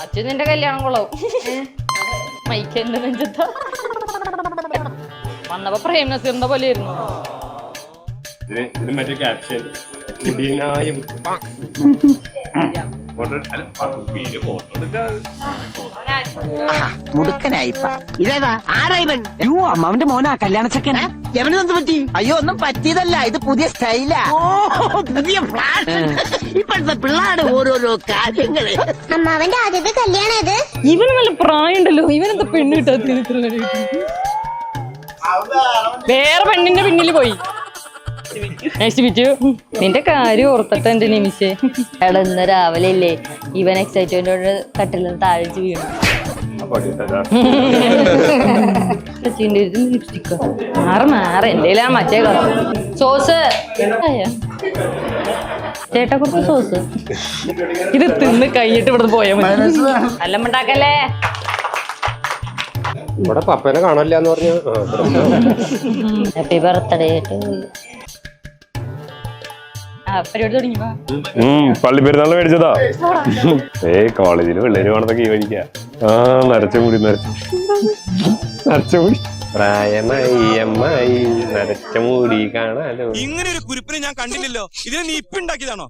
അച്ഛൻ നിന്റെ കല്യാണം കൊള്ളാവും. മൈക്ക് എന്റെ നെഞ്ചത്ത വന്നപ്പോ പ്രേം നസീറിന്റെ പോലെയായിരുന്നു. മറ്റേ ക്യാപ്ഷൻ മുടുക്കനായിപ്പ ഇതേതാ ആരായിവൻ? അമ്മാവന്റെ മോനാ കല്യാണ ചെക്കനാ. എവനെന്ത് പറ്റി? അയ്യോ ഒന്നും പറ്റിയതല്ല, ഇത് പുതിയ സ്റ്റൈലാ. പുതിയ ഫ്ലാഷ്. ഇപ്പോഴത്തെ പിള്ളേരുടെ ഓരോരോ കാര്യങ്ങള്. അമ്മാവന്റെ ആദ്യത്തെ കല്യാണം ഇത്. ഇവന് നല്ല പ്രായം ഉണ്ടല്ലോ, ഇവനെന്താ പെണ്ണ് കിട്ടാത്ത? വേറെ പെണ്ണിന്റെ പിന്നില് പോയി നശിപ്പിച്ചു. നിന്റെ കാര്യം ഓർത്തിട്ട് എന്റെ നിമിഷേ. എടാ ഇന്ന് രാവിലെ ഇല്ലേ ഇവൻ എക്സൈറ്റ്മെന്റോട് കട്ടിൽ നിന്ന് താഴ്ച വീണു. ലിപ്സ്റ്റിക്കോ മാറ എന്റെ മറ്റേ കളർ സോസ് ചേട്ടാ കുറച്ച് സോസ്. ഇത് തിന്ന് കഴിഞ്ഞിട്ട് ഇവിടുന്ന് പോയാ മതി. എല്ലാം ഉണ്ടാക്കല്ലേ. ഇവിടെ പപ്പേനെ കാണാനില്ല എന്ന് പറഞ്ഞു. Happy birthday. പരിപാടി തുടങ്ങി. പള്ളി പെരുന്നാൾ മേടിച്ചതാ. കോളേജില് പിള്ളേര് പോണതൊക്കെ ഈ വഴിക്ക. നരച്ച മുടി പ്രായമായി അമ്മായി നരച്ച മുടി കാണാലോ. ഇങ്ങനെ ഒരു കുരിപ്പിനെ ഞാൻ കണ്ടില്ലല്ലോ. ഇതിനെ നീ ഇപ്പൊ ഉണ്ടാക്കിയതാണോ?